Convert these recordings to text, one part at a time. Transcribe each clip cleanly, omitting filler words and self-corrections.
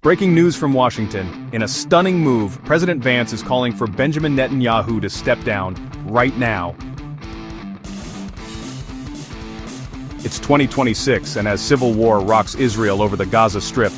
Breaking news from Washington. In a stunning move, President Vance is calling for Benjamin Netanyahu to step down right now. It's 2026, and as civil war rocks Israel over the Gaza Strip,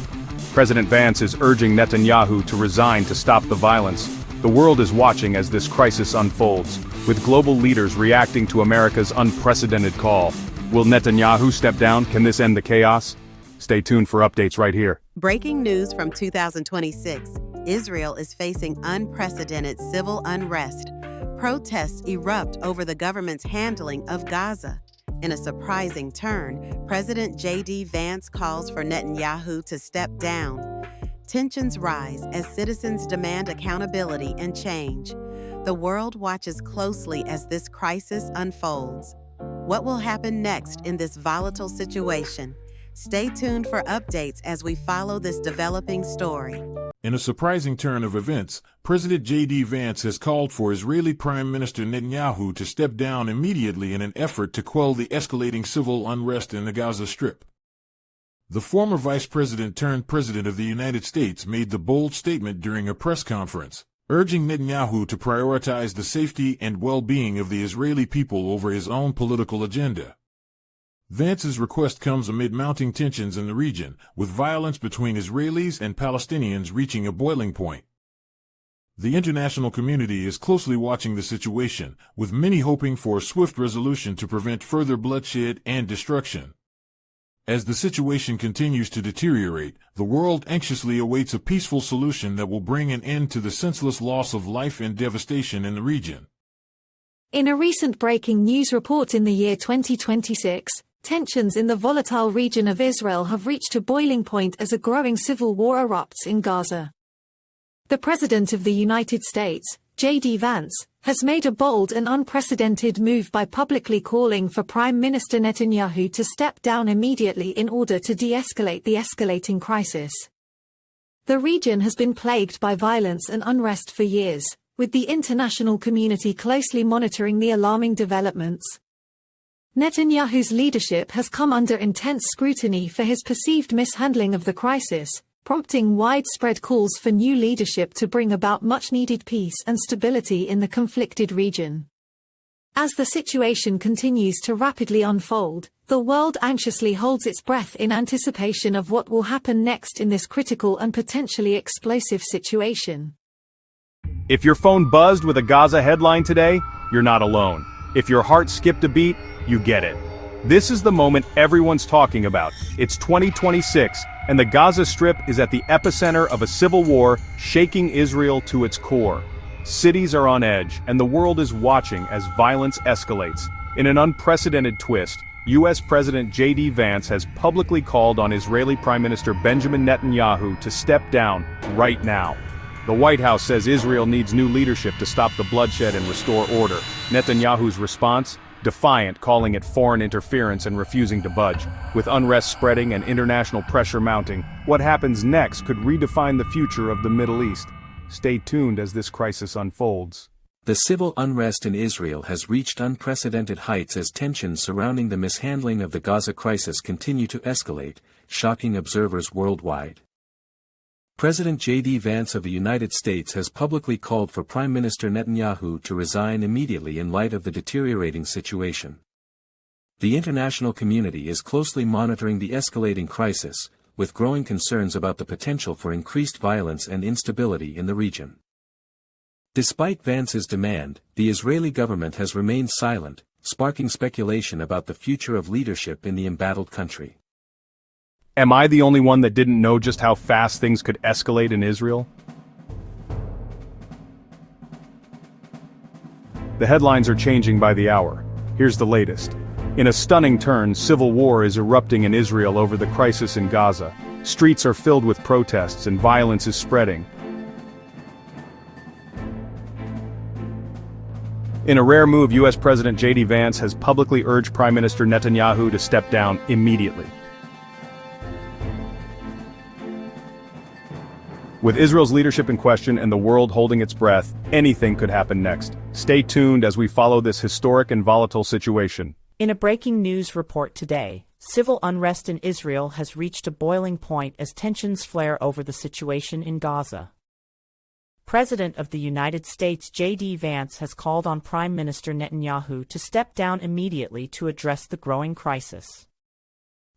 President Vance is urging Netanyahu to resign to stop the violence. The world is watching as this crisis unfolds, with global leaders reacting to America's unprecedented call. Will Netanyahu step down? Can this end the chaos? Stay tuned for updates right here. Breaking news from 2026. Israel is facing unprecedented civil unrest. Protests erupt over the government's handling of Gaza. In a surprising turn, President JD Vance calls for Netanyahu to step down. Tensions rise as citizens demand accountability and change. The world watches closely as this crisis unfolds. What will happen next in this volatile situation? Stay tuned for updates as we follow this developing story. In a surprising turn of events, President JD Vance has called for Israeli Prime Minister Netanyahu to step down immediately in an effort to quell the escalating civil unrest in the Gaza Strip. The former Vice President turned President of the United States made the bold statement during a press conference, urging Netanyahu to prioritize the safety and well-being of the Israeli people over his own political agenda. Vance's request comes amid mounting tensions in the region, with violence between Israelis and Palestinians reaching a boiling point. The international community is closely watching the situation, with many hoping for a swift resolution to prevent further bloodshed and destruction. As the situation continues to deteriorate, the world anxiously awaits a peaceful solution that will bring an end to the senseless loss of life and devastation in the region. In a recent breaking news report in the year 2026, tensions in the volatile region of Israel have reached a boiling point as a growing civil war erupts in Gaza. The President of the United States, JD Vance, has made a bold and unprecedented move by publicly calling for Prime Minister Netanyahu to step down immediately in order to de-escalate the escalating crisis. The region has been plagued by violence and unrest for years, with the international community closely monitoring the alarming developments. Netanyahu's leadership has come under intense scrutiny for his perceived mishandling of the crisis, prompting widespread calls for new leadership to bring about much-needed peace and stability in the conflicted region. As the situation continues to rapidly unfold, the world anxiously holds its breath in anticipation of what will happen next in this critical and potentially explosive situation. If your phone buzzed with a Gaza headline today, you're not alone. If your heart skipped a beat, you get it. This is the moment everyone's talking about. It's 2026, and the Gaza Strip is at the epicenter of a civil war shaking Israel to its core. Cities are on edge, and the world is watching as violence escalates. In an unprecedented twist, U.S. President JD Vance has publicly called on Israeli Prime Minister Benjamin Netanyahu to step down right now. The White House says Israel needs new leadership to stop the bloodshed and restore order. Netanyahu's response? Defiant, calling it foreign interference and refusing to budge. With unrest spreading and international pressure mounting, what happens next could redefine the future of the Middle East. Stay tuned as this crisis unfolds. The civil unrest in Israel has reached unprecedented heights as tensions surrounding the mishandling of the Gaza crisis continue to escalate, shocking observers worldwide. President JD Vance of the United States has publicly called for Prime Minister Netanyahu to resign immediately in light of the deteriorating situation. The international community is closely monitoring the escalating crisis, with growing concerns about the potential for increased violence and instability in the region. Despite Vance's demand, the Israeli government has remained silent, sparking speculation about the future of leadership in the embattled country. Am I the only one that didn't know just how fast things could escalate in Israel? The headlines are changing by the hour. Here's the latest. In a stunning turn, civil war is erupting in Israel over the crisis in Gaza. Streets are filled with protests and violence is spreading. In a rare move, U.S. President JD Vance has publicly urged Prime Minister Netanyahu to step down immediately. With Israel's leadership in question and the world holding its breath, anything could happen next. Stay tuned as we follow this historic and volatile situation. In a breaking news report today, civil unrest in Israel has reached a boiling point as tensions flare over the situation in Gaza. President of the United States JD Vance has called on Prime Minister Netanyahu to step down immediately to address the growing crisis.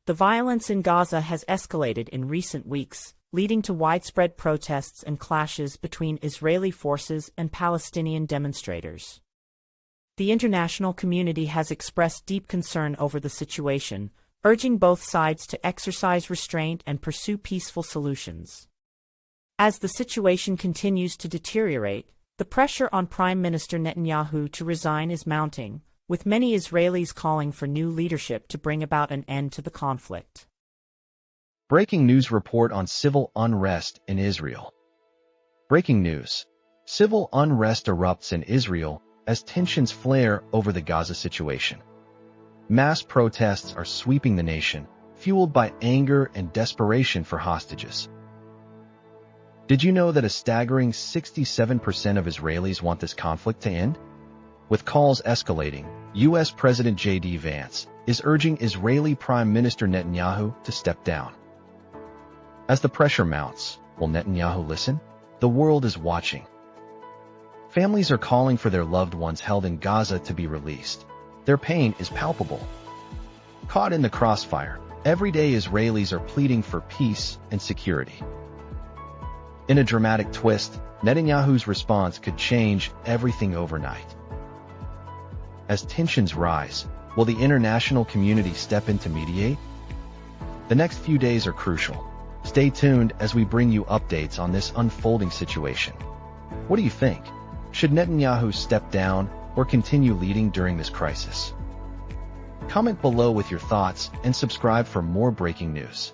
The violence in Gaza has escalated in recent weeks, leading to widespread protests and clashes between Israeli forces and Palestinian demonstrators. The international community has expressed deep concern over the situation, urging both sides to exercise restraint and pursue peaceful solutions. As the situation continues to deteriorate, the pressure on Prime Minister Netanyahu to resign is mounting, with many Israelis calling for new leadership to bring about an end to the conflict. Breaking news report on civil unrest in Israel. Breaking news. Civil unrest erupts in Israel as tensions flare over the Gaza situation. Mass protests are sweeping the nation, fueled by anger and desperation for hostages. Did you know that a staggering 67% of Israelis want this conflict to end? With calls escalating, U.S. President JD Vance is urging Israeli Prime Minister Netanyahu to step down. As the pressure mounts, will Netanyahu listen? The world is watching. Families are calling for their loved ones held in Gaza to be released. Their pain is palpable. Caught in the crossfire, everyday Israelis are pleading for peace and security. In a dramatic twist, Netanyahu's response could change everything overnight. As tensions rise, will the international community step in to mediate? The next few days are crucial. Stay tuned as we bring you updates on this unfolding situation. What do you think? Should Netanyahu step down or continue leading during this crisis? Comment below with your thoughts and subscribe for more breaking news.